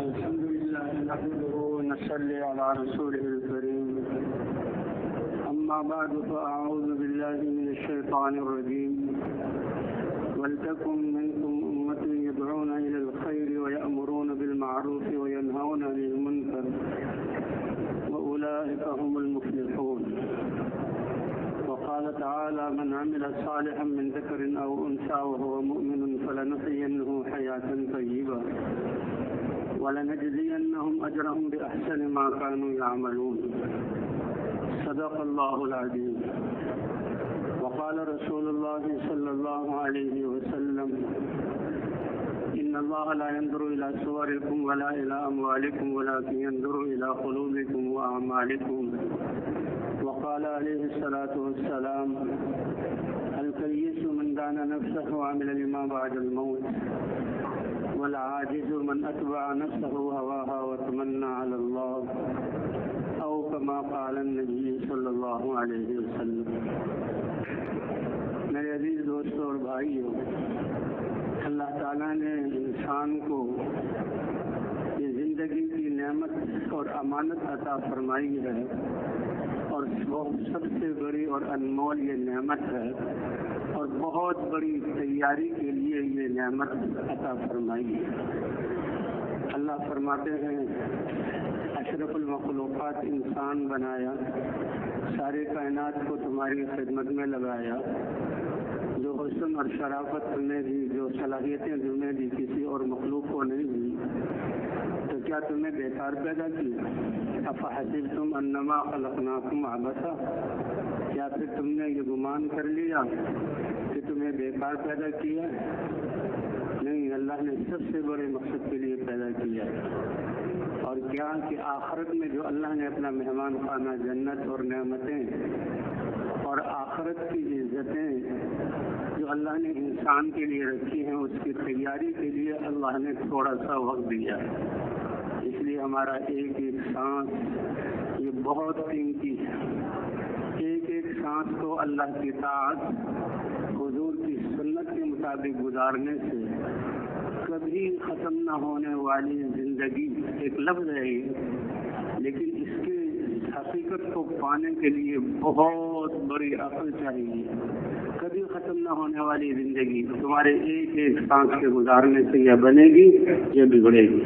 الحمد لله نحمده ونصلي على رسوله الكريم. أما بعد فأعوذ بالله من الشيطان الرجيم. ولتكن منكم أمة يدعون إلى الخير ويأمرون بالمعروف وينهون عن المنكر وأولئك هم المفلحون. وقال تعالى: من عمل صالحا من ذكر أو أنثى وهو مؤمن فلنحيينه حياة طيبة ولنجزينهم أجرهم بأحسن ما كانوا يعملون. صدق الله العظيم. وقال رسول الله صلى الله عليه وسلم: إن الله لا ينظر إلى صوركم ولا إلى أموالكم ولكن ينظر إلى قلوبكم وأعمالكم. وقال عليه الصلاة والسلام: الكيس من دان نفسه وعمل لما بعد الموت والعاجز من أتبع نفسه هواها وتمنى على الله أو كما قال النبي صلی اللہ علیہ وسلم. میرے عزیز دوستوں اور بھائیوں، اللہ تعالیٰ نے انسان کو یہ زندگی کی نعمت اور امانت عطا فرمائی ہے، اور وہ سب سے بڑی اور انمول یہ نعمت ہے، اور بہت بڑی تیاری کے لیے یہ نعمت عطا فرمائی ہے. اللہ فرماتے ہیں: اشرف المخلوقات انسان بنایا، سارے کائنات کو تمہاری خدمت میں لگایا، جو حسن اور شرافت تمہیں دی، جو صلاحیتیں تمہیں دی، کسی اور مخلوق کو نہیں دی. تو کیا تمہیں بیکار پیدا کیا؟ افحسبتم انما خلقناکم عبثا، کیا پھر تم نے یہ گمان کر لیا کہ تمہیں بیکار پیدا کیا؟ نہیں، اللہ نے سب سے بڑے مقصد کے لیے پیدا کیا. اور کیا کہ آخرت میں جو اللہ نے اپنا مہمان خانہ جنت اور نعمتیں اور آخرت کی عزتیں جو اللہ نے انسان کے لیے رکھی ہیں، اس کی تیاری کے لیے اللہ نے تھوڑا سا وقت دیا. اس لیے ہمارا ایک ایک سانس یہ بہت قیمتی ہے. ایک ایک سانس کو اللہ کی طاعت، حضور کی سنت کے مطابق گزارنے سے کبھی ختم نہ ہونے والی زندگی ایک لفظ ہے یہ، لیکن اس کی حقیقت کو پانے کے لیے بہت بڑی عقل چاہیے. کبھی ختم نہ ہونے والی زندگی تمہارے ایک ایک سانس کے گزارنے سے یا بنے گی یا بگڑے گی.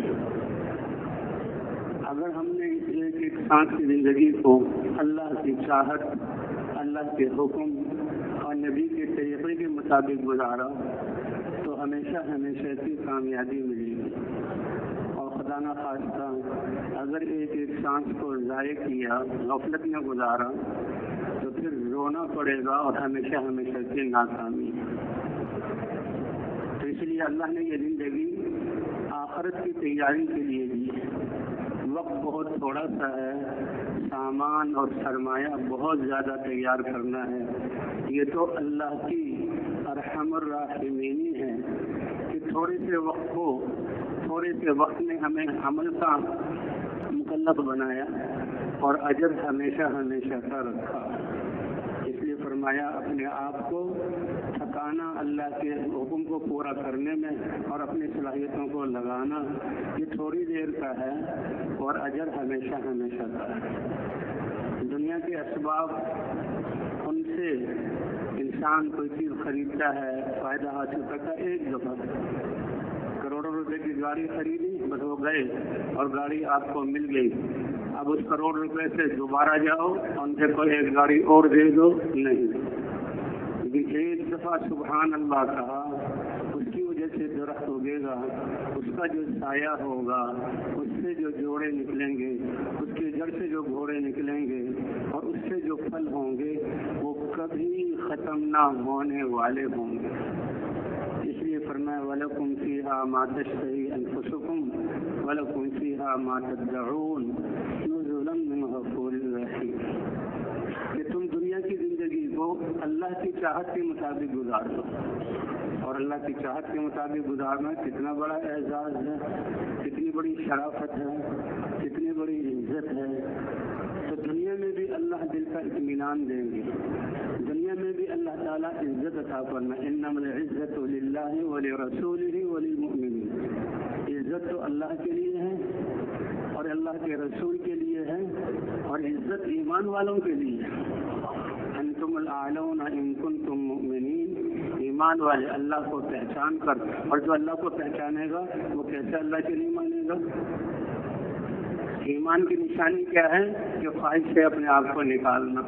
اگر ہم نے اس ایک ایک سانس کی زندگی کو اللہ کی چاہت، اللہ کے حکم اور نبی کے طریقے کے مطابق گزارا تو ہمیشہ ہمیشہ کی کامیابی ملے گی. اور خدا نہ خواستہ اگر ایک ایک سانس کو ضائع کیا، غفلت میں گزارا، تو پھر رونا پڑے گا اور ہمیشہ ہمیشہ کی ناکامی. تو اس لیے اللہ نے یہ زندگی آخرت کی تیاری کے لیے دی. وقت بہت تھوڑا سا ہے، سامان اور سرمایہ بہت زیادہ تیار کرنا ہے. یہ تو اللہ کی ارحم الراحمینی ہے کہ تھوڑے سے وقت میں ہمیں عمل کا مکلف بنایا اور اجر ہمیشہ ہمیشہ کا رکھا. اس لیے فرمایا اپنے آپ کو تھکانا اللہ کے حکم کو پورا کرنے میں اور اپنی صلاحیتوں کو لگانا یہ تھوڑی دیر کا ہے اور اجر ہمیشہ ہمیشہ کا ہے. دنیا کے اسباب، ان سے انسان کوئی چیز خریدتا ہے، فائدہ حاصل کرتا ہے. ایک دفعہ کروڑوں روپے کی گاڑی خریدی، بس وہ گئے اور گاڑی آپ کو مل گئی. اب اس کروڑ روپے سے دوبارہ جاؤ، ان سے کوئی ایک گاڑی اور دے دو، نہیں. ایک دفعہ سبحان اللہ کہا، اس کی وجہ سے درخت اگے گا، اس کا جو سایہ ہوگا، اس سے جو جوڑے نکلیں گے، اس کی جڑ سے جو گھوڑے نکلیں گے اور اس سے جو پھل ہوں گے وہ کبھی ختم نہ ہونے والے ہوں گے. اس لیے فرمایا: وَلَكُمْ فِيهَا مَا تَشْتَهِي أَنفُسُكُمْ وَلَكُمْ فِيهَا مَا تَدَّعُونَ نُزُلًا مِّنْ غَفُورٍ رَّحِيمٍ. کہ تم دنیا کی زندگی کو اللہ کی چاہت کے مطابق گزار دو. اور اللہ کی چاہت کے مطابق گزارنا کتنا بڑا اعزاز ہے، کتنی بڑی شرافت ہے، کتنی بڑی عزت ہے. تو دنیا میں بھی اللہ دل کا اطمینان دیں گے، دنیا میں بھی اللہ تعالیٰ عزت عطا کرنا. انما العزت للہ ولرسولہ وللمؤمنین. عزت تو اللہ کے لیے ہے اللہ کے رسول کے لیے ہے اور عزت ایمان والوں کے لیے ہے۔ انتم الاعلون ان کنتم مؤمنین، ایمان والے اللہ کو پہچان کر، اور جو اللہ کو پہچانے گا وہ کیسے اللہ کے نہیں مانے گا؟ ایمان کی نشانی کیا ہے؟ کہ خواہش سے اپنے آپ کو نکالنا۔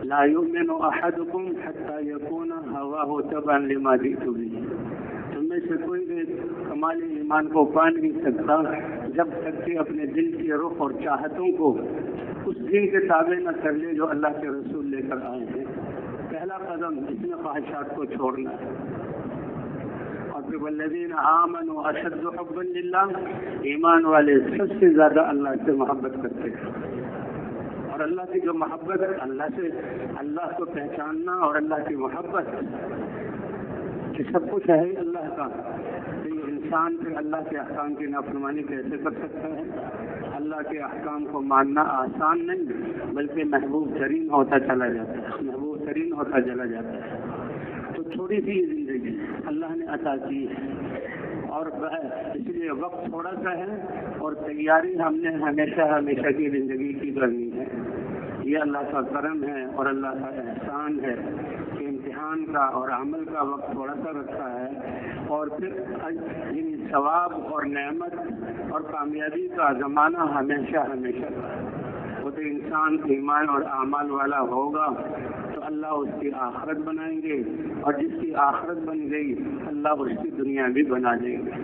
لا یؤمن احدکم حتی یکون ہواہ تبعا لما جئت بہ، تم میں سے کوئی بھی کمال ایمان کو پا نہیں سکتا جب تک کہ اپنے دل کی رخ اور چاہتوں کو اس دین کے تابع نہ کر لے جو اللہ کے رسول لے کر آئے ہیں۔ پہلا قدم اس میں خواہشات کو چھوڑنا ہے۔ اور پھر والذین آمنوا اشد حبا للہ، ایمان والے سب سے زیادہ اللہ سے محبت کرتے ہیں، اور اللہ کی جو محبت ہے اللہ کو پہچاننا اور اللہ کی محبت کہ سب کچھ ہے اللہ کا، تو یہ انسان پھر اللہ کے احکام کی نافرمانی کیسے کر سکتا ہے؟ اللہ کے احکام کو ماننا آسان نہیں بلکہ محبوب ترین ہوتا چلا جاتا ہے، محبوب ترین ہوتا چلا جاتا ہے۔ تو تھوڑی سی زندگی اللہ نے عطا کی ہے، اور اس لیے وقت تھوڑا سا ہے اور تیاری ہم نے ہمیشہ کی زندگی کی کرنی ہے۔ یہ اللہ کا کرم ہے اور اللہ کا احسان ہے کہ امتحان کا اور عمل کا وقت تھوڑا سا رکھا ہے، اور پھر یعنی ثواب اور نعمت اور کامیابی کا زمانہ ہمیشہ کا۔ وہ تو انسان ایمان اور اعمال والا ہوگا تو اللہ اس کی آخرت بنائیں گے، اور جس کی آخرت بن گئی اللہ اس کی دنیا بھی بنا دیں گے۔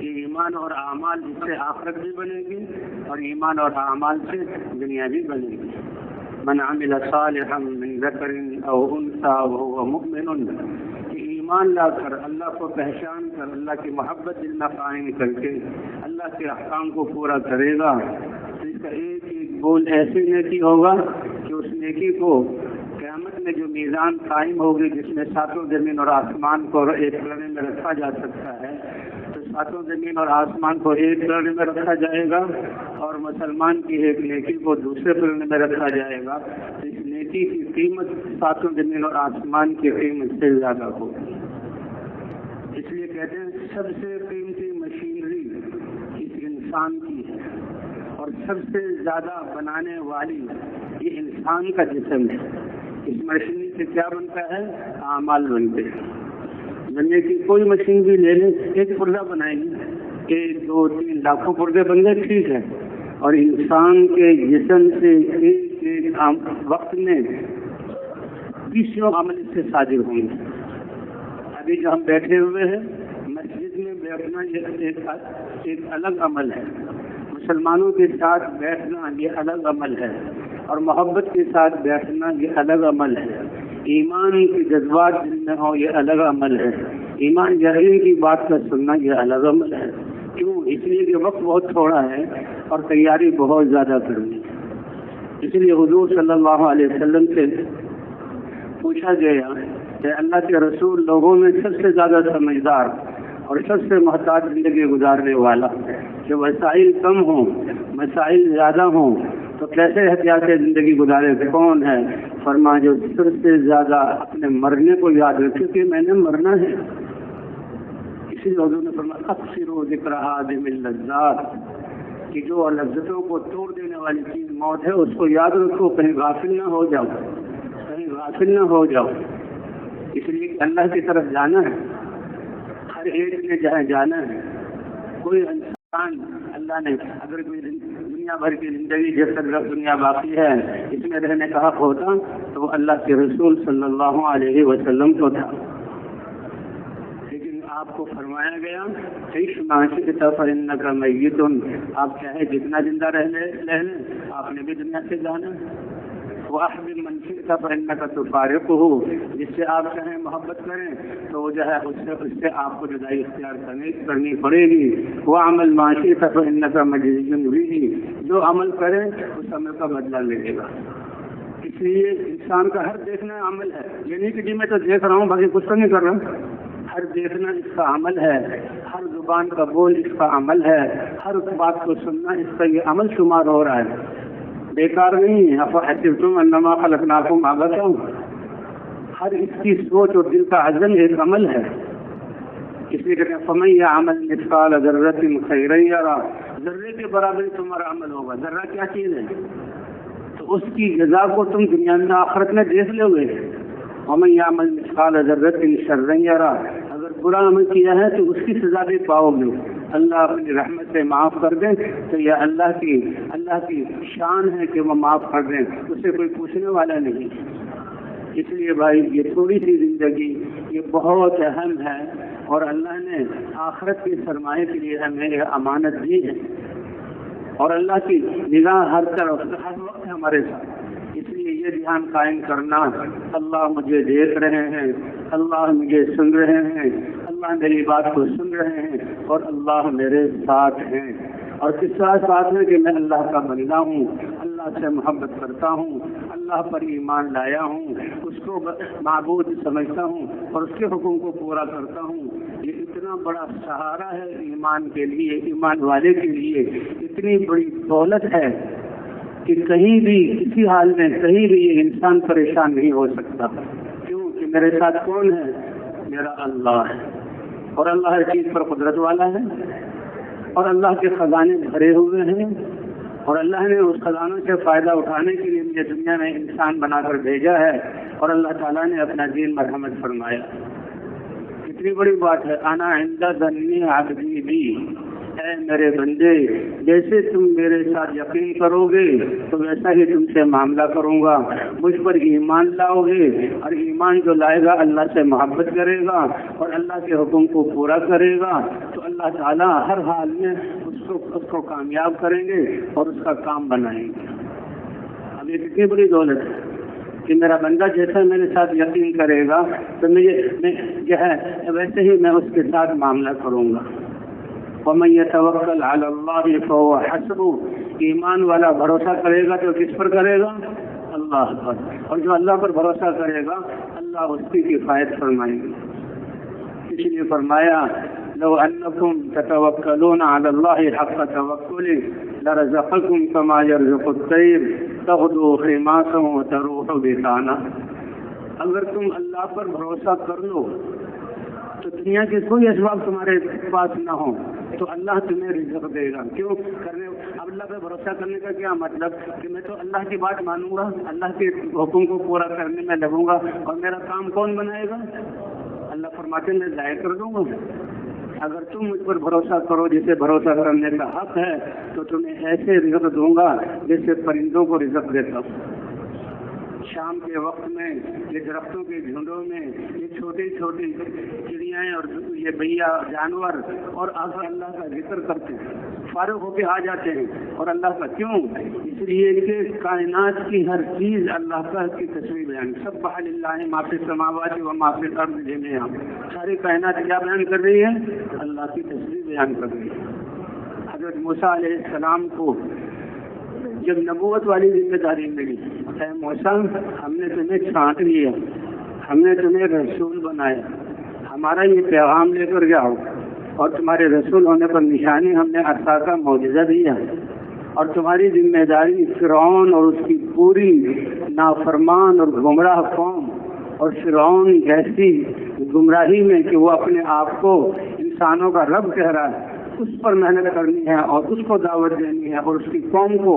یہ ایمان اور اعمال جس سے آخرت بھی بنے گی اور ایمان اور اعمال سے دنیا بھی بنے گی۔ من عمل صالحا من ذکر او انثى وهو مؤمن، کہ ایمان لا کر اللہ کو پہچان کر اللہ کی محبت دل میں قائم کر کے اللہ کے احکام کو پورا کرے گا تو اس کا ایک ایک بول ایسی نیکی ہوگا کہ اس نیکی کو قیامت میں جو میزان قائم ہوگی جس میں ساتوں زمین اور آسمان کو ایک پلڑے میں رکھا جا سکتا ہے، تو ساتوں زمین اور آسمان کو ایک پلڑے میں رکھا جائے گا اور مسلمان کی ایک نیکی کو دوسرے پلڑے میں رکھا جائے گا، تو اس نیکی کی قیمت ساتوں زمین اور آسمان کی قیمت سے زیادہ ہوگی۔ اس لیے کہتے ہیں سب سے قیمتی مشینری اس انسان کی ہے، اور سب سے زیادہ بنانے والی یہ انسان کا جسم ہے۔ اس مشین سے کیا بنتا ہے؟ اعمال بنتے ہیں۔ دنیا کی کوئی مشین بھی لے لیں، ایک پردہ بنائے گی، 1 2 3 لاکھوں پردے بن گئے، ٹھیک ہے، اور انسان کے جسم سے ایک وقت میں 20 عمل اس سے صادر ہوں گے۔ ابھی جو ہم بیٹھے ہوئے ہیں مسجد میں بیٹھنا یہ ایک الگ عمل ہے، مسلمانوں کے ساتھ بیٹھنا یہ الگ عمل ہے، اور محبت کے ساتھ بیٹھنا یہ الگ عمل ہے۔ ایمان کے جذبات دل میں ہو یہ الگ عمل ہے، ایمان یقین کی بات کا سننا یہ الگ عمل ہے۔ کیوں؟ اس لیے کہ وقت بہت تھوڑا ہے اور تیاری بہت زیادہ کرنی ہے۔ اس لیے حضور صلی اللہ علیہ وسلم سے پوچھا گیا کہ اللہ کے رسول لوگوں میں سب سے زیادہ سمجھدار اور سب سے محتاط زندگی گزارنے والا، کہ وسائل کم ہوں مسائل زیادہ ہوں تو کیسے احتیاط سے زندگی گزارے؟ کون ہے؟ فرمایا جو سب سے زیادہ اپنے مرنے کو یاد رکھے کہ میں نے مرنا ہے۔ اسی لیے حضور نے فرمایا اکثروا ذکر ہادم اللذات، کہ جو لذتوں کو توڑ دینے والی چیز موت ہے اس کو یاد رکھو، کہیں غافل نہ ہو جاؤ، اس لیے کہ اللہ کی طرف جانا ہے، ہر ایک نے جہاں جانا ہے۔ کوئی انسان اللہ نے اگر کوئی دنیا بھر کی زندگی جب تک دنیا باقی ہے اس میں رہنے کا حق ہوتا تو وہ اللہ کے رسول صلی اللہ علیہ وسلم کو تھا، لیکن آپ کو فرمایا گیا فإنک میت، آپ چاہے جتنا زندہ رہ لیں آپ نے بھی دنیا سے جانا ہے۔ وَأَحْبِبْ مَنْ شِئْتَ فَإِنَّكَ تُفَارِقُهُ، جس سے آپ چاہیں محبت کریں تو وہ جو ہے اس سے آپ کو جدائی اختیار کرنی پڑے گی۔ وَعَمَلْ مَا شِئْتَ فَإِنَّكَ مَجْزِيٌّ بِهِ، جو عمل کرے اس عمل کا بدلہ ملے گا۔ اس لیے انسان کا ہر دیکھنا عمل ہے، یہ نہیں کہ جی میں تو دیکھ رہا ہوں باقی کچھ تو نہیں کر رہا، ہر دیکھنا اس کا عمل ہے، ہر زبان کا بول اس کا عمل ہے، ہر بات کو سننا اس کا یہ عمل شمار ہو رہا ہے، بیکار نہیں ہے۔ افحسبتم انما خلقناکم عبثا، ہر اس کی سوچ اور دل کا عزم ایک عمل ہے۔ اس لیے کہتے ہیں فمن یعمل مثقال ذرۃ خیرا یرہ، ذرے کے برابر تمہارا عمل ہوگا. ذرہ کیا چیز ہے؟ تو اس کی جزا کو تم دنیا میں آخرت میں دیکھ لو گے. ومن یعمل مثقال ذرۃ شرا یرہ، اگر برا عمل کیا ہے تو اس کی سزا بھی پاؤ گے. اللہ اپنی رحمت سے معاف کر دیں تو یہ اللہ کی شان ہے کہ وہ معاف کر دیں، اسے کوئی پوچھنے والا نہیں. اس لیے بھائی یہ تھوڑی سی زندگی یہ بہت اہم ہے، اور اللہ نے آخرت کے سرمایے کے لیے ہمیں یہ امانت دی ہے، اور اللہ کی نگاہ ہر طرف ہر وقت ہمارے ساتھ. اس لیے یہ دھیان قائم کرنا، اللہ مجھے دیکھ رہے ہیں، اللہ مجھے سن رہے ہیں، اللہ میری بات کو سن رہے ہیں، اور اللہ میرے ساتھ ہیں. اور کس طرح ساتھ ہے کہ میں اللہ کا بندہ ہوں، اللہ سے محبت کرتا ہوں، اللہ پر ایمان لایا ہوں، اس کو معبود سمجھتا ہوں اور اس کے حکم کو پورا کرتا ہوں. یہ اتنا بڑا سہارا ہے ایمان کے لیے، ایمان والے کے لیے اتنی بڑی دولت ہے کہ کہیں بھی کسی حال میں کہیں بھی یہ انسان پریشان نہیں ہو سکتا. کیوں کہ میرے ساتھ کون ہے؟ میرا اللہ ہے، اور اللہ ہر چیز پر قدرت والا ہے، اور اللہ کے خزانے بھرے ہوئے ہیں، اور اللہ نے اس خزانوں سے فائدہ اٹھانے کے لیے مجھے دنیا میں انسان بنا کر بھیجا ہے، اور اللہ تعالیٰ نے اپنا دین مرحمت فرمایا. کتنی بڑی بات ہے. انا عند ظن عبدی بی، اے میرے بندے جیسے تم میرے ساتھ یقین کرو گے تو ویسا ہی تم سے معاملہ کروں گا. مجھ پر ایمان لاؤ گے، اور ایمان جو لائے گا اللہ سے محبت کرے گا اور اللہ کے حکم کو پورا کرے گا تو اللہ تعالیٰ ہر حال میں اس کو کامیاب کریں گے اور اس کا کام بنائیں گے. اب یہ کتنی بڑی دولت ہے کہ میرا بندہ جیسا میرے ساتھ یقین کرے گا تو جو ہے ویسے ہی میں اس کے ساتھ معاملہ کروں گا. وَمَن يَتَوَكَّلْ عَلَى اللَّهِ فَهُوَ حَسْبُهُ، ایمان والا بھروسہ کرے گا تو کس پر کرے گا؟ اللہ پر. اور جو اللہ پر بھروسہ کرے گا اللہ اس کی کفایت فرمائیں گے. اس لیے فرمایا لو انکم تتوکلون علی اللہ حق توکلہ لرزقکم کما یرزق الطیر تغدو خماسا وتروح بطانا. اگر تم اللہ پر بھروسہ کر لو تو دنیا کے کوئی اسباب تمہارے پاس نہ ہو تو اللہ تمہیں رزق دے گا. کیوں کرنے؟ اب اللہ پہ بھروسہ کرنے کا کیا مطلب کہ میں تو اللہ کی بات مانوں گا، اللہ کے حکم کو پورا کرنے میں لگوں گا، اور میرا کام کون بنائے گا؟ اللہ فرماتے میں ضائع کر دوں گا. اگر تم مجھ پر بھروسہ کرو جسے بھروسہ کرنے کا حق ہے تو تمہیں ایسے رزق دوں گا جیسے پرندوں کو رزق دیتا ہوں. شام کے وقت میں یہ درختوں کے جھنڈوں میں یہ چھوٹی چھوٹی چڑیاں اور یہ بھیا جانور اور آخر اللہ کا ذکر کرتے ہیں، فارغ ہو کے آ جاتے ہیں. اور اللہ کا کیوں؟ اس لیے کہ کائنات کی ہر چیز اللہ کا کی تصویر بیان. سبح للہ ما فی السماوات و ما فی الارض جميعا. ساری کائنات کیا بیان کر رہی ہے؟ اللہ کی تصویر بیان کر رہی ہے. حضرت موسیٰ علیہ السلام کو جب نبوت والی ذمہ داری ملی، اے موسیٰ ہم نے تمہیں چھانٹ لیا، ہم نے تمہیں رسول بنایا، ہمارا یہ پیغام لے کر جاؤ، اور تمہارے رسول ہونے پر نشانی ہم نے عصا کا معجزہ دیا، اور تمہاری ذمہ داری فرعون اور اس کی پوری نافرمان اور گمراہ قوم اور فرعون جیسی گمراہی میں کہ وہ اپنے آپ کو انسانوں کا رب کہہ رہا ہے اس پر محنت کرنی ہے اور اس کو دعوت دینی ہے، اور اس کی قوم کو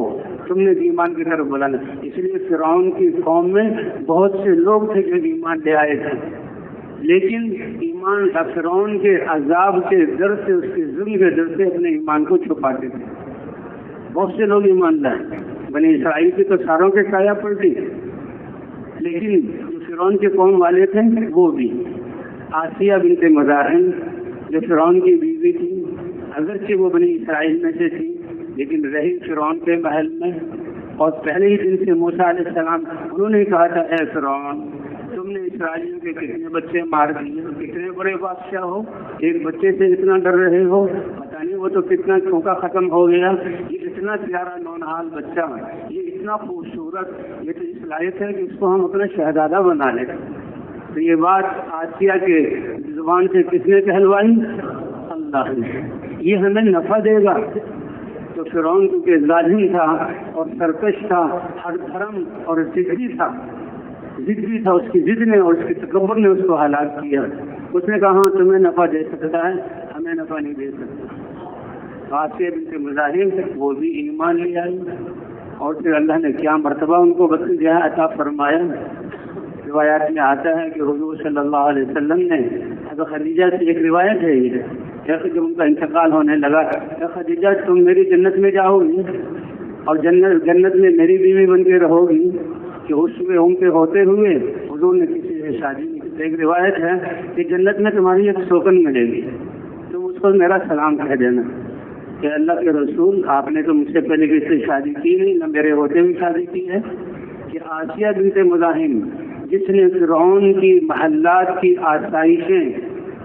تم نے ایمان کی طرف بلانا. اس لیے فرعون کی قوم میں بہت سے لوگ تھے جو ایمان لے آئے تھے، لیکن ایمان فرعون کے عذاب کے ڈر سے، اس کے ظلم کے ڈر سے اپنے ایمان کو چھپاتے تھے. بہت سے لوگ ایمان لائے. بنی اسرائیل کی تو ساروں کے سایہ پلٹی، لیکن جو فرعون کے قوم والے تھے وہ بھی. آسیہ بنت مزاحم جو فرعون کی بیوی تھی، اگرچہ وہ بنی اسرائیل میں سے تھی لیکن رہی فرعون کے محل میں، اور پہلے ہی دن سے موسیٰ علیہ السلام انہوں نے کہا تھا اے فرعون تم نے اسرائیلیوں کے کتنے بچے مار دیے، کتنے بڑے بادشاہ ہو، ایک بچے سے اتنا ڈر رہے ہو، پتہ نہیں وہ تو کتنا چونکا ختم ہو گیا. یہ اتنا پیارا نونہال بچہ، یہ اتنا خوبصورت، یہ تو اس لائق ہے کہ اس کو ہم اپنا شہزادہ بنا لیں. تو یہ بات آسیہ کے زبان سے کس نے کہلوائی؟ اللہ نے. یہ ہمیں نفع دے گا. تو فرعون کیونکہ ظالم تھا اور سرکش تھا، ہر دھرم اور ضدی تھا، اس کی ضد نے اور اس کے تکبر نے اس کو ہلاک کیا. اس نے کہا ہاں تمہیں نفع دے سکتا ہے، ہمیں نفع نہیں دے سکتا. آسیہ بنت مزاحم وہ بھی ایمان لے آئی، اور پھر اللہ نے کیا مرتبہ ان کو جو ہے عطا فرمایا۔ روایات میں آتا ہے کہ حضور صلی اللہ علیہ وسلم نے حضرت خدیجہ سے ایک روایت ہے یہ جب ان کا انتقال ہونے لگا، خدیجہ تم میری جنت میں جاؤ گی اور جنت میں میری بیوی بن کے رہو گی، کہ اس میں ان کے ہوتے ہوئے حضور نے کسی سے شادی نہیں کی۔ ایک روایت ہے کہ جنت میں تمہاری ایک سوکن ملے گی، تم اس کو میرا سلام کہہ دینا کہ اللہ کے رسول آپ نے تو مجھ سے پہلے کسی سے شادی کی نہیں، نہ میرے ہوتے ہوئے شادی کی ہے۔ کہ آسیہ بنت مزاحم جس نے فرعون کی محلات کی آسائشیں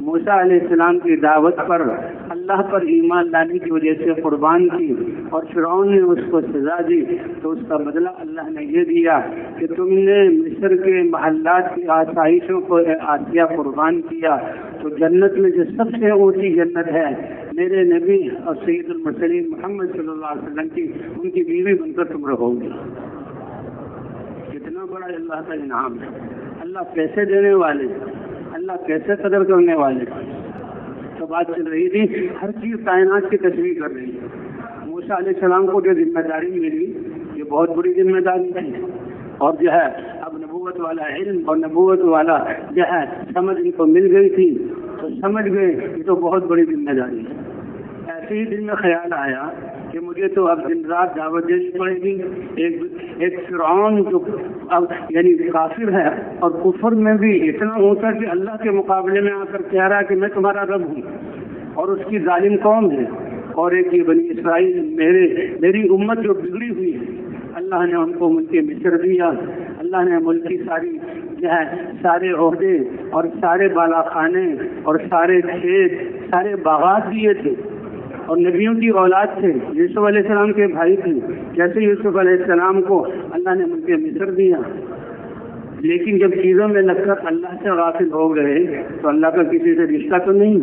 موسیٰ علیہ السلام کی دعوت پر اللہ پر ایمان لانے کی وجہ سے قربان کی، اور فرعون نے اس کو سزا دی، تو اس کا بدلہ اللہ نے یہ دیا کہ تم نے مصر کے محلات کی آسائشوں کو آسیہ قربان کیا، تو جنت میں جو سب سے اونچی جنت ہے میرے نبی اور سید المرسلین محمد صلی اللہ علیہ وسلم کی ان کی بیوی بن کر تم رہو گی۔ کتنا بڑا اللہ کا انعام ہے، اللہ کیسے دینے والے، اللہ کیسے قدر کرنے والے۔ تو بات چل رہی تھی ہر چیز کائنات کی تصویر کر رہی ہے۔ موسیٰ علیہ السلام کو جو ذمہ داری ملی یہ بہت بڑی ذمہ داری ہے، اور جو ہے اب نبوت والا علم اور نبوت والا جو ہے سمجھ ان کو مل گئی تھی، تو سمجھ گئے یہ تو بہت بڑی ذمہ داری ہے۔ ایسے ہی دل میں خیال آیا کہ مجھے تو اب دن رات دعوت دینی پڑے گی۔ ایک فرعون جو اب یعنی کافر ہے اور کفر میں بھی اتنا اونچا کہ اللہ کے مقابلے میں آ کر کہہ رہا ہے کہ میں تمہارا رب ہوں، اور اس کی ظالم قوم ہے، اور ایک یہ بنی اسرائیل میری امت جو بگڑی ہوئی ہے، اللہ نے ان کو ملک مصر دیا، اللہ نے ملک کی ساری جو ہے سارے عہدے اور سارے بالا خانے اور سارے کھیت سارے باغات دیے تھے، اور نبیوں کی اولاد تھے، یوسف علیہ السلام کے بھائی تھے، جیسے یوسف علیہ السلام کو اللہ نے ملک مصر دیا، لیکن جب چیزوں میں لگ کر اللہ سے غافل ہو گئے تو اللہ کا کسی سے رشتہ تو نہیں۔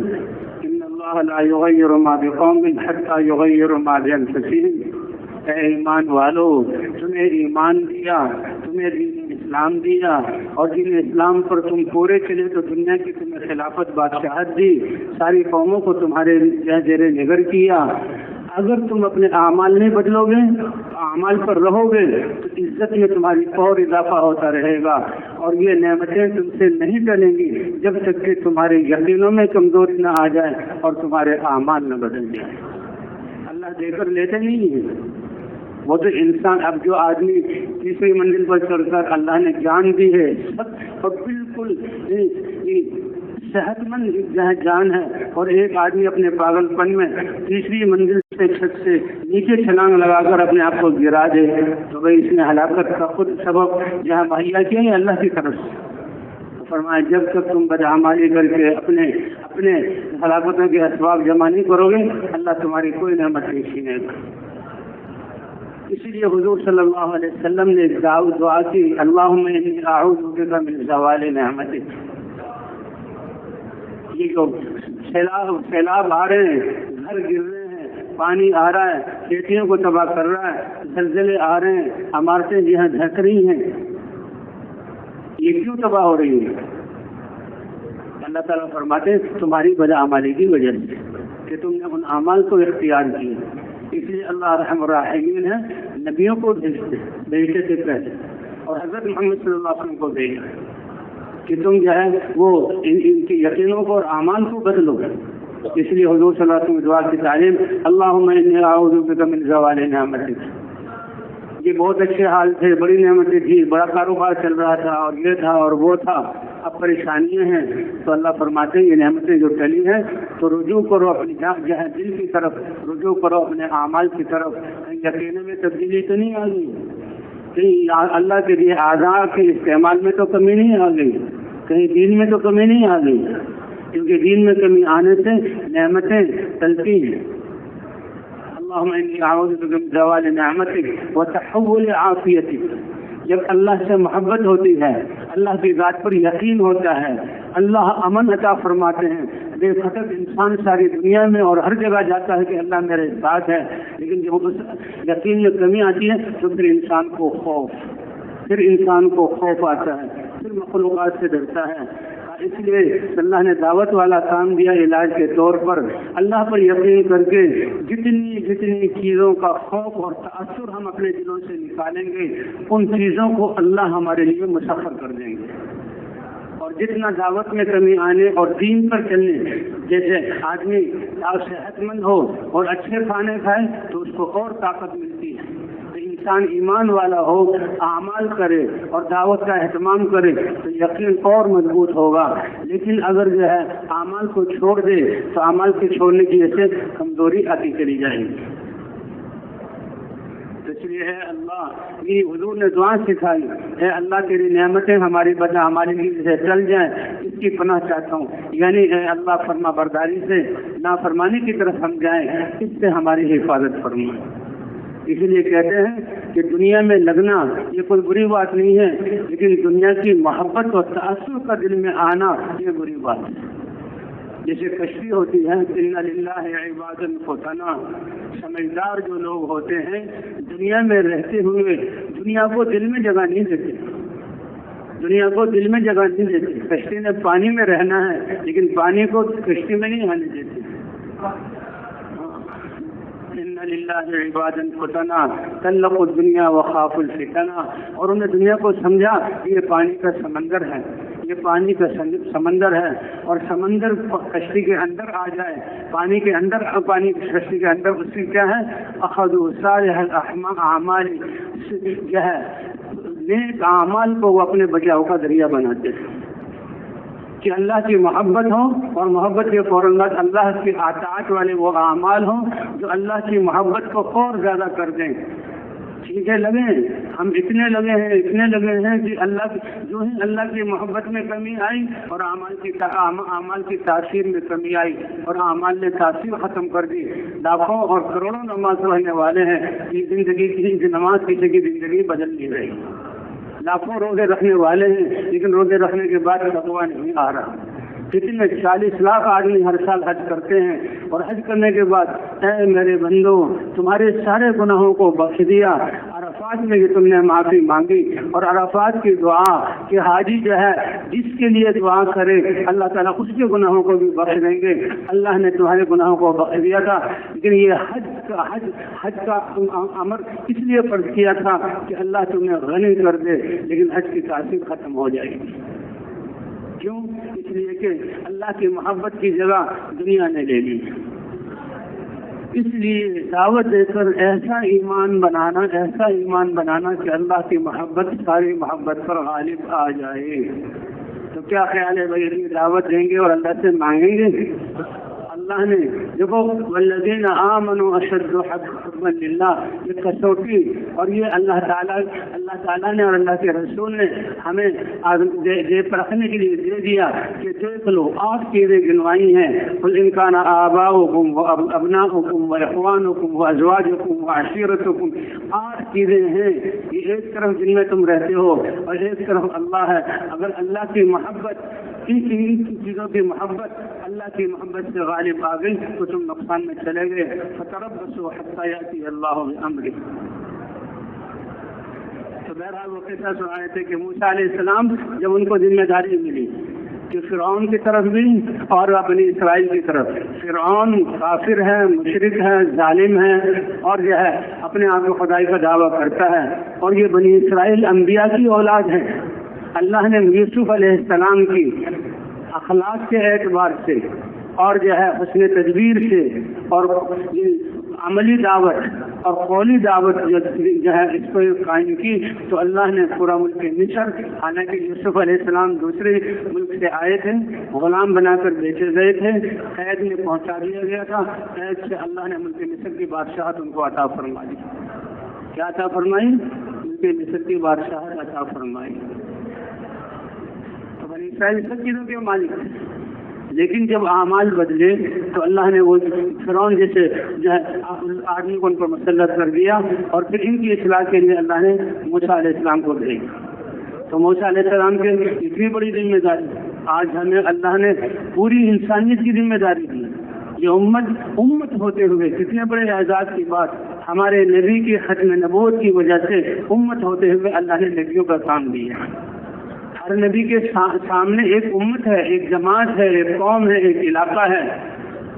ان اللہ لا یغیر ما بقوم حتی یغیروا ما بانفسہم۔ اے ایمان والو، تمہیں ایمان دیا، تمہیں دین اسلام دیا، اور دین اسلام پر تم پورے چلے تو دنیا کی تمہیں خلافت بادشاہت دی، ساری قوموں کو تمہارے زیر نگر کیا۔ اگر تم اپنے اعمال نہیں بدلو گے، اعمال پر رہو گے، تو عزت میں تمہاری اور اضافہ ہوتا رہے گا، اور یہ نعمتیں تم سے نہیں ٹلیں گی جب تک کہ تمہارے یقینوں میں کمزوری نہ آ جائے اور تمہارے اعمال نہ بدل جائے۔ اللہ دے کر لیتے نہیں ہے، وہ تو انسان اب جو آدمی تیسری منزل پر چڑھ کر اللہ نے جان دی ہے اور بالکل صحت مند جہاں جان ہے، اور ایک آدمی اپنے پاگل پن میں تیسری منزل سے چھت سے نیچے چھلانگ لگا کر اپنے آپ کو گرا دے، تو بھائی اس نے ہلاکت کا خود سبب جہاں مہیا کیا ہے اللہ کی طرف سے۔ فرمایا جب تک تم بدعمالی کر کے اپنے ہلاکتوں کے اسباب جمع نہیں کرو گے، اللہ تمہاری کوئی نعمت نہیں چھینے گا۔ اسی لیے حضور صلی اللہ علیہ وسلم نے دعا کی، اللہم انی اعوذ بک من زوال نعمتک۔ یہ جو سیلاب آ رہے ہیں، گھر گر رہے ہیں، پانی آ رہا ہے، کھیتیوں کو تباہ کر رہا ہے، زلزلے آ رہے ہیں، عمارتیں جہاں دھس رہی ہیں، یہ کیوں تباہ ہو رہی ہے؟ اللہ تعالیٰ فرماتے ہیں تمہاری بدعمالی کی وجہ سے، کہ تم نے ان اعمال کو اختیار کیا۔ اس لیے اللہ رحم الراحمین ہے، نبیوں کو بھیجتے تھے پہلے، اور حضرت محمد صلی اللہ علیہ وسلم کو بھیجا کہ تم جو ہے وہ ان کے یقینوں کو اور اعمال کو بدلو۔ اس لیے حضور صلی اللہ علیہ وسلم دعا کی تعلیم، اللہم انی اعوذ بک من زوال نعمتک۔ یہ بہت اچھے حال تھے، بڑی نعمتیں تھی، بڑا کاروبار چل رہا تھا، اور یہ تھا اور وہ تھا، اب پریشانیاں ہیں، تو اللہ فرماتے ہیں یہ نعمتیں جو ٹلی ہیں تو رجوع کرو اپنی دل کی طرف، رجوع کرو اپنے اعمال کی طرف۔ یقین میں تبدیلی تو نہیں آ گئی، کہیں اللہ کے لیے اعضاء کے استعمال میں تو کمی نہیں آ گئی، کہیں دین میں تو کمی نہیں آ گئی، کیونکہ دین میں کمی آنے سے نعمتیں ٹلتی ہیں۔ اللہم انی اعوذ بک من زوال نعمتک وتحول عافیتک۔ جب اللہ سے محبت ہوتی ہے، اللہ کی ذات پر یقین ہوتا ہے، اللہ امن عطا فرماتے ہیں۔ بے خطر انسان ساری دنیا میں اور ہر جگہ جاتا ہے کہ اللہ میرے ساتھ ہے، لیکن جب اس یقین میں کمی آتی ہے تو پھر انسان کو خوف آتا ہے، پھر مخلوقات سے ڈرتا ہے۔ اس لیے اللہ نے دعوت والا کام دیا علاج کے طور پر. اللہ پر یقین کر کے جتنی چیزوں کا خوف اور تاثر ہم اپنے دلوں سے نکالیں گے ان چیزوں کو اللہ ہمارے لیے مسخر کر دیں گے. اور جتنا دعوت میں کمی آنے اور دین پر چلنے، جیسے آدمی صحت مند ہو اور اچھے کھانے کھائے تو اس کو اور طاقت ملتی ہے. انسان ایمان والا ہو، اعمال کرے اور دعوت کا اہتمام کرے تو یقین اور مضبوط ہوگا. لیکن اگر جو ہے اعمال کو چھوڑ دے تو اعمال کے چھوڑنے کی وجہ سے کمزوری آتی چلی جائے گی. اس لیے ہے اللہ میری حضور نے دعا سکھائی، اے اللہ تیری نعمتیں ہماری لیے سے چل جائیں، اس کی پناہ چاہتا ہوں. یعنی اے اللہ فرما برداری سے نافرمانی کی طرف ہم جائیں، اس سے ہماری حفاظت فرما. اسی لیے کہتے ہیں کہ دنیا میں لگنا یہ کوئی بری بات نہیں ہے، لیکن دنیا کی محبت اور تأثر کا دل میں آنا یہ بری بات ہے. جیسے کشتی ہوتی ہے، ان للہ عبادا فتنا، سمجھدار جو لوگ ہوتے ہیں دنیا میں رہتے ہوئے دنیا کو دل میں جگہ نہیں دیتے. کشتی نے پانی میں رہنا ہے لیکن پانی کو کشتی میں نہیں آنے دیتے. ان للہ عبادا فتنا طلقوا الدنیا وخافوا الفتنہ. اور انہیں دنیا کو سمجھا یہ پانی کا سمندر ہے، یہ پانی کا سمندر ہے، اور سمندر کشتی کے اندر آ جائے، پانی کشتی کے اندر اس کی کیا ہے، اخذوا صالح الاعمال، جو ہے نیک اعمال کو وہ اپنے بچاؤ کا ذریعہ بناتے ہیں. کہ اللہ کی محبت ہو اور محبت کے فوراً بعد اللہ کی اطاعت والے وہ اعمال ہوں جو اللہ کی محبت کو اور زیادہ کر دیں. ٹھیک ہے، ہم اتنے لگے ہیں کہ اللہ کی محبت میں کمی آئی اور اعمال کی تاثیر میں کمی آئی اور اعمال نے تاثیر ختم کر دی. لاکھوں اور کروڑوں نماز پڑھنے والے ہیں، یہ زندگی کی نماز کی زندگی بدل نہیں رہی. لاکھوں روزے رکھنے والے ہیں لیکن روزے رکھنے کے بعد تقویٰ نہیں آ رہا. کتنے 40 لاکھ آدمی ہر سال حج کرتے ہیں اور حج کرنے کے بعد اے میرے بندو تمہارے سارے گناہوں کو بخش دیا. عرفات میں بھی تم نے معافی مانگی، اور عرفات کی دعا کہ حاجی جو ہے جس کے لیے دعا کرے اللہ تعالیٰ اس کے گناہوں کو بھی بخش دیں گے. اللہ نے تمہارے گناہوں کو بخش دیا تھا، لیکن یہ حج کا امر اس لیے فرض کیا تھا کہ اللہ تمہیں غنی کر دے، لیکن حج کی تاثیر ختم ہو جائے گی. کیوں؟ اس لیے کہ اللہ کی محبت کی جگہ دنیا نے لے لی. اس لیے دعوت دے کر ایسا ایمان بنانا کہ اللہ کی محبت ساری محبت پر غالب آ جائے. تو کیا خیال ہے بھائی، اتنی دعوت دیں گے اور اللہ سے مانگیں گے؟ اللہ نے دیکھو والذین آمنوا اشد حبا للہ، یہ کسوٹی اور یہ اللہ تعالیٰ نے اور اللہ کے رسول نے ہمیں پرکھنے کے لیے دے دیا کہ دیکھ لو 8 چیزیں گنوائی ہیں. قل ان کان آباؤکم وابناؤکم واخوانکم وازواجکم وعشیرتکم، 8 چیزیں ہیں. یہ ایک طرف جن میں تم رہتے ہو اور ایک طرف اللہ ہے. اگر اللہ کی محبت ان چیزوں کی محبت اللہ کی محبت سے غالب آ گئی تو تم نقصان میں چلے گئے. فتربصوا حتی یأتی اللہ بامرہ. تو بہرحال وہ قصہ سنائے تھے کہ موسیٰ علیہ السلام جب ان کو ذمہ داری ملی کہ فرعون کی طرف بھی اور بنی اسرائیل کی طرف، فرعون کافر ہے، مشرک ہے، ظالم ہے اور جو ہے اپنے آپ کو خدائی کا دعویٰ کرتا ہے، اور یہ بنی اسرائیل انبیاء کی اولاد ہے. اللہ نے یوسف علیہ السلام کی اخلاق کے اعتبار سے اور جو ہے حسن تدبیر سے اور عملی دعوت اور قولی دعوت جو ہے اس کو قائم کی تو اللہ نے پورا ملک مصر، حالانکہ یوسف علیہ السلام دوسرے ملک سے آئے تھے، غلام بنا کر بیچے گئے تھے، قید میں پہنچا دیا گیا تھا. قید سے اللہ نے ملک مصر کی بادشاہت ان کو عطا فرمائی. کیا عطا فرمائی؟ ملک مصر کی بادشاہت عطا فرمائی. تو بنی اسرائیل سب چیزوں کے مالک تھے، لیکن جب اعمال بدلے تو اللہ نے وہ فرعون جیسے جو ہے آدمی کو ان پر مسلط کر دیا، اور پھر ان کی اصلاح کے لیے اللہ نے موسیٰ علیہ السلام کو بھیجا. تو موسیٰ علیہ السلام کے اتنی بڑی ذمہ داری آج ہمیں اللہ نے پوری انسانیت کی ذمہ داری دی. یہ امت ہوتے ہوئے کتنے بڑے اعزاز کی بات، ہمارے نبی کی ختم نبوت کی وجہ سے امت ہوتے ہوئے اللہ نے نبیوں کا کام دیا. ہر نبی کے سامنے ایک امت ہے، ایک جماعت ہے، ایک قوم ہے، ایک علاقہ ہے،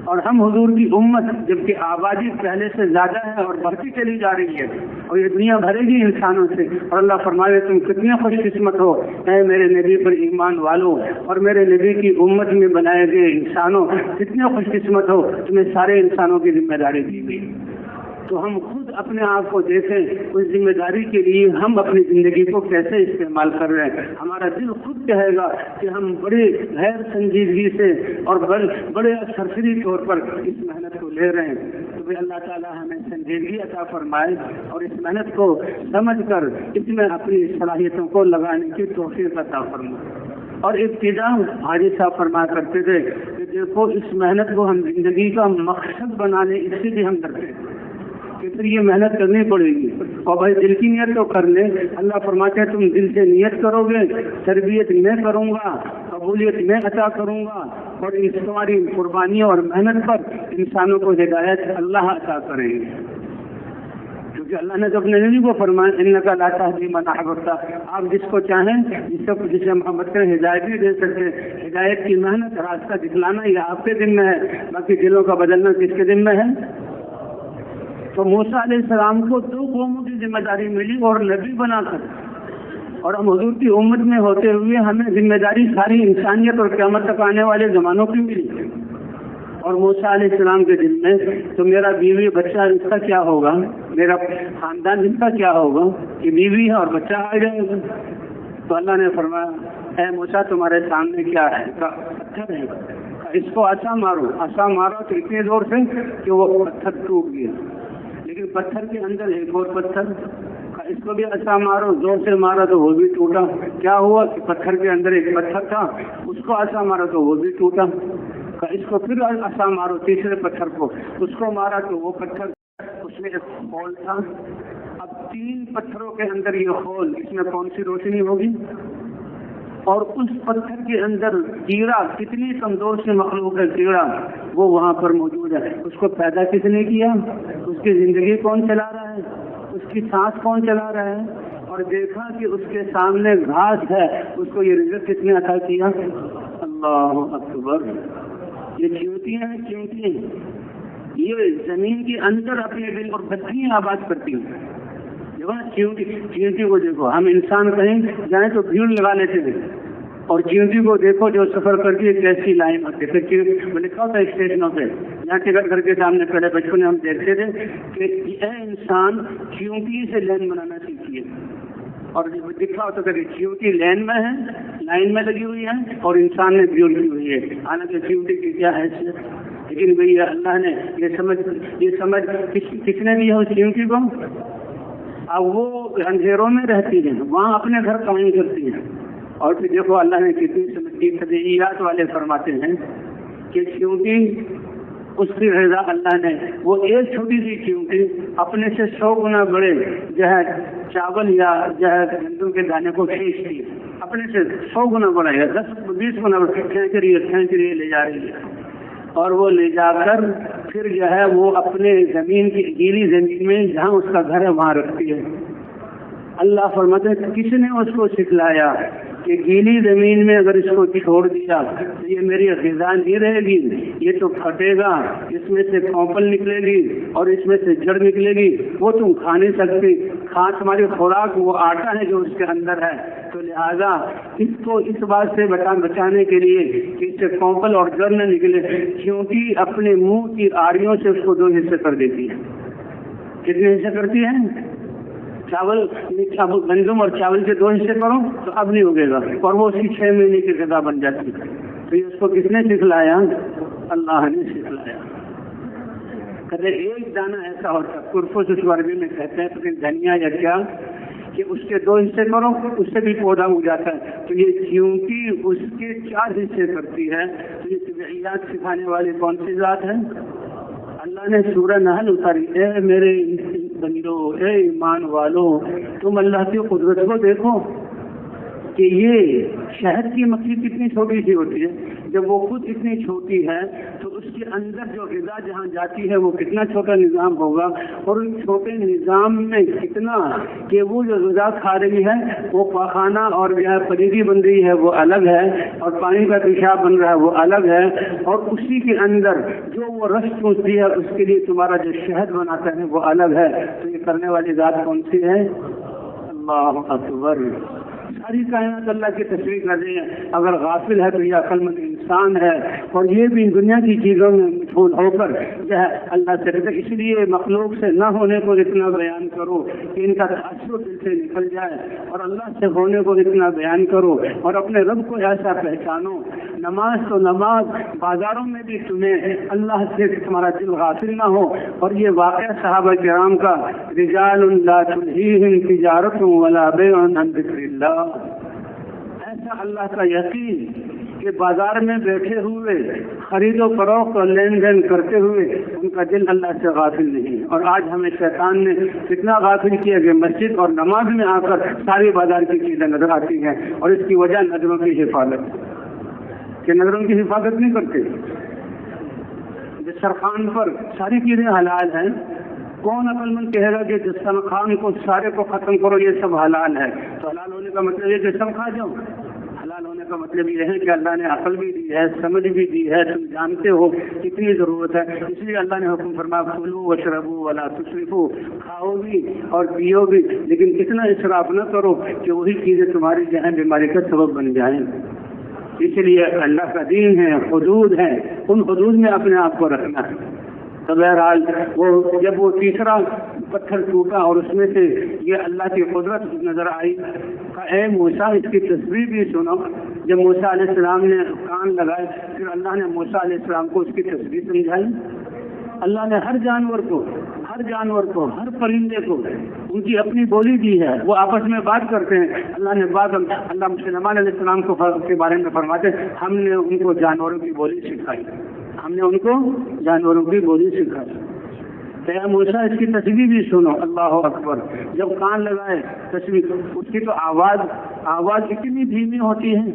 اور ہم حضور کی امت جبکہ آبادی پہلے سے زیادہ ہے اور بڑھتی چلی جا رہی ہے، اور یہ دنیا بھرے گی انسانوں سے، اور اللہ فرمائے تم کتنے خوش قسمت ہو اے میرے نبی پر ایمان والوں اور میرے نبی کی امت میں بنائے گئے انسانوں، کتنے خوش قسمت ہو، تمہیں سارے انسانوں کی ذمہ داری دی گئی۔ تو ہم خود اپنے آپ کو دیکھیں، اس ذمہ داری کے لیے ہم اپنی زندگی کو کیسے استعمال کر رہے ہیں۔ ہمارا دل خود کہے گا کہ ہم بڑے غیر سنجیدگی سے اور بڑے سرسری طور پر اس محنت کو لے رہے ہیں، تو اللہ تعالیٰ ہمیں سنجیدگی عطا فرمائے اور اس محنت کو سمجھ کر اس میں اپنی صلاحیتوں کو لگانے کی توفیق عطا فرمائے۔ اور ابتدا حاجی صاحب فرمایا کرتے تھے کہ دیکھو اس محنت کو ہم زندگی کا مقصد بنا لیں، اس سے بھی ہم ڈرتے ہیں کہ پھر یہ محنت کرنی پڑے گی، اور بھائی دل کی نیت تو کر لیں۔ اللہ فرماتے ہیں تم دل سے نیت کرو گے، تربیت میں کروں گا، قبولیت میں عطا کروں گا، اور اس تمہاری قربانیوں اور محنت پر انسانوں کو ہدایت اللہ عطا کریں گے، کیونکہ اللہ نے تو اپنے نبی کو فرمایا انک لا تہدی من احببت، آپ جس کو چاہیں، جسے محبت کریں ہدایت بھی دے سکتے ہیں۔ ہدایت کی محنت، راستہ دکھلانا یہ آپ کے ذمہ ہے، باقی دلوں کا بدلنا کس کے ذمہ ہے؟ تو موسیٰ علیہ السلام کو 2 قوموں کی ذمہ داری ملی اور نبی بنا کر، اور ہم حضور کی امت میں ہوتے ہوئے ہمیں ذمہ داری ساری انسانیت اور قیامت تک آنے والے زمانوں کی ملی۔ اور موسیٰ علیہ السلام کے دل میں تو میرا بیوی بچہ اس کا کیا ہوگا، میرا خاندان اس کا کیا ہوگا، کہ بیوی ہے اور بچہ آ جائے گا۔ تو اللہ نے فرمایا اے موسیٰ تمہارے سامنے کیا ہے، پتھر ہے، اس کو عصا مارو تو اتنے زور سے کہ وہ پتھر ٹوٹ گیا، لیکن پتھر کے اندر ایک اور پتھر، اس کو بھی عصا مارو، زور سے مارا تو وہ بھی ٹوٹا۔ کیا ہوا کہ پتھر کے اندر ایک پتھر تھا، اس کو عصا مارا تو وہ بھی ٹوٹا، اس کو پھر عصا مارو تیسرے پتھر کو، اس کو مارا تو وہ پتھر، اس میں ایک خول تھا۔ اب 3 پتھروں کے اندر یہ خول، اس میں کون سی روشنی ہوگی؟ اور اس پتھر کے اندر کیڑا، کتنی کمزور سے مخلوق ہے کیڑا، وہ وہاں پر موجود ہے۔ اس کو پیدا کس نے کیا؟ اس کی زندگی کون چلا رہا ہے؟ اس کی سانس کون چلا رہا ہے؟ اور دیکھا کہ اس کے سامنے گھاس ہے، اس کو یہ رزق کس نے عطا کیا؟ اللہ اکبر۔ یہ چیونٹیاں ہیں، چیونٹیاں یہ زمین کے اندر اپنے دل اور بچیاں آباد کرتی ہیں۔ چیونٹی کو دیکھو، ہم انسان کہیں جائیں تو بھیڑ لگا لیتے ہیں، اور چیونٹی کو دیکھو جو سفر کرتی ہے کیسی لائن ہوتی ہے۔ پھر لکھا ہوتا ہے اسٹیشنوں پہ، یہاں ٹکٹ گھر کے سامنے کھڑے بچپن میں ہم دیکھتے تھے کہ اے انسان چیونٹی سے لائن بنانا سیکھیے، اور دکھا ہوتا ہے کہ چیونٹی لائن میں ہے، لائن میں لگی ہوئی ہے، اور انسان نے بھیڑ کی ہوئی ہے، حالانکہ چیونٹی کی کیا حیثیت۔ لیکن بھئی اللہ نے یہ سمجھ کس نے دی ہے اس چیونٹی کو؟ اب وہ اندھیروں میں رہتی ہیں، وہاں اپنے گھر قائم کرتی ہیں، اور پھر دیکھو اللہ نے کتنی تدبیرات والے فرماتے ہیں کہ چیونٹی اس کی غذا اللہ نے، وہ ایک چھوٹی سی چیونٹی اپنے سے 100 گنا بڑے جو ہے چاول یا جو ہے گندم کے دانے کو کھینچتی ہے، اپنے سے 100 گنا بڑا یا 10-20 گنا بڑا کھینچ رہی ہے لے جا رہی ہے، اور وہ لے جا کر پھر جو ہے وہ اپنے زمین کی گیلی زمین میں جہاں اس کا گھر ہے وہاں رکھتی ہے۔ اللہ فرماتے ہیں کس نے اس کو سکھلایا کہ گیلی زمین میں اگر اس کو چھوڑ دیا تو یہ میری غذا نہیں رہے گی، یہ تو پھٹے گا، اس میں سے کونپل نکلے گی اور اس میں سے جڑ نکلے گی، وہ تم کھا نہیں سکتی، تمہاری خوراک وہ آٹا ہے جو اس کے اندر ہے۔ تو لہذا اس کو اس بات سے بچانے کے لیے کہ اس سے کونپل اور جڑ نہ نکلے، کیونکہ اپنے منہ کی آڑیوں سے اس کو 2 حصے کر دیتی ہے۔ کتنے حصے کرتی ہے؟ گندم اور چاول کے 2 حصے کرو تو اب نہیں اگے گا، اور وہ اس کی 6 مہینے کی غذا بن جاتی ہے۔ تو یہ اس کو کس نے سکھلایا؟ اللہ نے سکھلایا۔ کہتے ایک دانہ ایسا ہوتا، کرفس اس عربی میں کہتے ہیں، لیکن دھنیا یا کیا کہ اس کے 2 حصے کرو اس سے بھی پودا اگ جاتا ہے۔ تو یہ چونکہ اس کے 4 حصے کرتی ہے، تو یہ طبیعیات سکھانے والی کون سی ذات ہے؟ اللہ نے سورہ نحل اتاری، اے میرے بندو، اے ایمان والو، تم اللہ کی قدرت کو دیکھو کہ یہ شہد کی مکھی کتنی چھوٹی سی ہوتی ہے، جب وہ خود اتنی چھوٹی ہے تو اس اس کے اندر جو غذا جہاں جاتی ہے وہ کتنا چھوٹا نظام ہوگا، اور ان چھوٹے نظام میں کتنا کہ وہ جو غذا کھا رہی ہے وہ پاخانہ اور جو پلیدی بن رہی ہے وہ الگ ہے، اور پانی کا پیشاب بن رہا ہے وہ الگ ہے، اور اسی کے اندر جو وہ رس چوستی ہے اس کے لیے تمہارا جو شہد بناتا ہے وہ الگ ہے۔ تو یہ کرنے والی ذات کون سی ہے؟ اللہ اکبر۔ ساری کائنات اللہ کی تصویر کر رہی ہے، اگر غافل ہے تو یہ عقل مند انسان ہے، اور یہ بھی دنیا کی چیزوں میں مشغول ہو کر جو ہے اللہ سے رہتے۔ اس لیے مخلوق سے نہ ہونے کو اتنا بیان کرو کہ ان کا تاثر دل سے نکل جائے، اور اللہ سے ہونے کو اتنا بیان کرو اور اپنے رب کو ایسا پہچانو۔ نماز تو نماز، بازاروں میں بھی تمہیں اللہ سے تمہارا دل غافل نہ ہو۔ اور یہ واقعہ صحابہ کرام کا، رجال لا تلہیہم تجارت ولا بیع عن ذکر اللہ، ایسا اللہ کا یقین کہ بازار میں بیٹھے ہوئے خرید و فروخت اور لین دین کرتے ہوئے ان کا دل اللہ سے غافل نہیں۔ اور آج ہمیں شیطان نے کتنا غافل کیا کہ مسجد اور نماز میں آ کر ساری بازار کی چیزیں نظر آتی ہیں، اور اس کی وجہ نظروں کی حفاظت، کہ نظروں کی حفاظت نہیں کرتے۔ دسترخوان پر ساری چیزیں حلال ہیں، کون عقل مند کہے گا کہ دسترخوان کو سارے کو ختم کرو یہ سب حلال ہے؟ تو حلال ہونے کا مطلب یہ کہ سب کھا جاؤ؟ حلال ہونے کا مطلب یہ ہے کہ اللہ نے عقل بھی دی ہے، سمجھ بھی دی ہے، تم جانتے ہو کتنی ضرورت ہے، اس لیے اللہ نے حکم فرمایا کلوا واشربوا ولا تسرفوا، کھاؤ بھی اور پیو بھی لیکن اتنا اسراف نہ کرو کہ وہی چیزیں تمہاری جو ہے بیماری کا سبب بن جائیں۔ اس لیے اللہ کا دین ہے، حدود ہے، ان حدود میں اپنے آپ کو رکھنا ہے۔ تو بہرحال وہ جب وہ تیسرا پتھر ٹوٹا اور اس میں سے یہ اللہ کی قدرت نظر آئی، اے موسیٰ اس کی تصویر بھی سنو۔ جب موسیٰ علیہ السلام نے کان لگائے پھر اللہ نے موسیٰ علیہ السلام کو اس کی تصویر سمجھائی۔ اللہ نے ہر جانور کو، ہر پرندے کو ان کی اپنی بولی دی ہے، وہ آپس میں بات کرتے ہیں۔ اللہ سلیمان علیہ السلام کو کے بارے میں فرماتے ہیں ہم نے ان کو جانوروں کی بولی سکھائی، موسیٰ اس کی تصویر بھی سنو۔ اللہ اکبر۔ جب کان لگائے تصویر، اس کی تو آواز اتنی دھیمی ہوتی ہے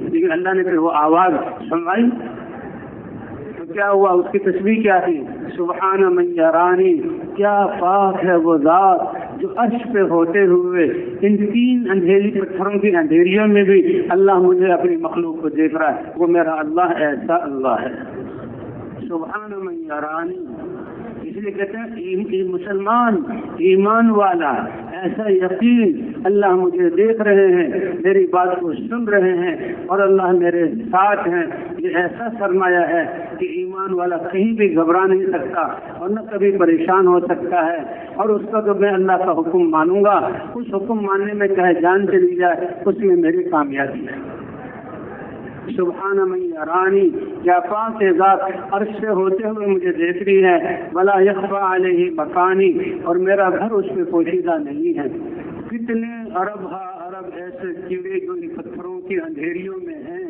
لیکن اللہ نے پھر وہ آواز سنوائی تو کیا ہوا؟ اس کی تصویر کیا تھی؟ سبحان من یرانی، کیا پاک ہے وہ ذات جو عرش پہ ہوتے ہوئے ان تین اندھیری پتھروں کی اندھیریوں میں بھی اللہ مجھے اپنی مخلوق کو دیکھ رہا ہے۔ وہ میرا اللہ ایسا اللہ ہے، سبحان من یرانی۔ اس لیے کہتے ہیں مسلمان ایمان والا ایسا یقین، اللہ مجھے دیکھ رہے ہیں، میری بات کو سن رہے ہیں اور اللہ میرے ساتھ ہیں، یہ ایسا سرمایہ ہے کہ ایمان والا کہیں بھی گھبرا نہیں سکتا اور نہ کبھی پریشان ہو سکتا ہے۔ اور اس کا تو میں اللہ کا حکم مانوں گا، اس حکم ماننے میں چاہے جان چلی جائے اس میں میری کامیابی ہے۔ سبحان من یرانی، کیا پاک ذات عرش سے ہوتے ہوئے مجھے دیکھ رہی ہے، ولا یخفی علیہ مکانی، اور میرا گھر اس پہ پوشیدہ نہیں ہے۔ کتنے ارب ایسے کیڑے جو ان پتھروں کی اندھیریوں میں ہیں،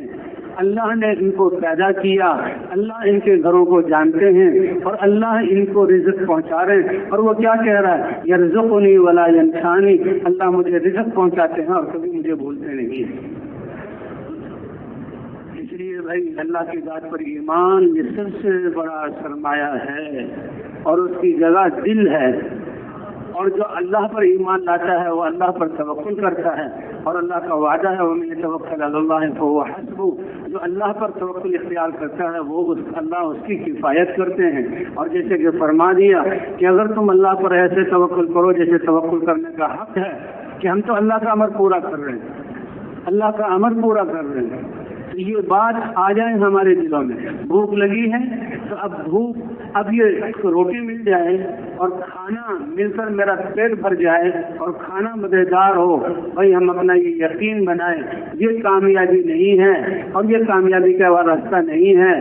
اللہ نے ان کو پیدا کیا، اللہ ان کے گھروں کو جانتے ہیں اور اللہ ان کو رزق پہنچا رہے ہیں۔ اور وہ کیا کہہ رہا ہے؟ یرزقنی ولا ینسانی، اللہ مجھے رزق پہنچاتے ہیں اور کبھی مجھے بھولتے نہیں ہیں۔ اس لیے بھائی اللہ کی ذات پر ایمان یہ سب سے بڑا سرمایہ ہے، اور اس کی جگہ دل ہے۔ اور جو اللہ پر ایمان لاتا ہے وہ اللہ پر توکل کرتا ہے، اور اللہ کا وعدہ ہے وَمَن يَتَوَكَّلْ عَلَى اللَّهِ فَهُوَ حَسْبُهُ، جو اللہ پر توکل اختیار کرتا ہے وہ اللہ اس کی کفایت کرتے ہیں۔ اور جیسے کہ فرما دیا کہ اگر تم اللہ پر ایسے توکل کرو جیسے توکل کرنے کا حق ہے، کہ ہم تو اللہ کا امر پورا کر رہے ہیں، تو یہ بات آ جائے ہمارے دلوں میں۔ بھوک لگی ہے تو اب یہ روٹی مل جائے اور کھانا مل کر میرا پیٹ بھر جائے اور کھانا مزیدار ہو، بھائی ہم اپنا یہ یقین بنائیں یہ کامیابی نہیں ہے اور یہ کامیابی کا راستہ نہیں ہے۔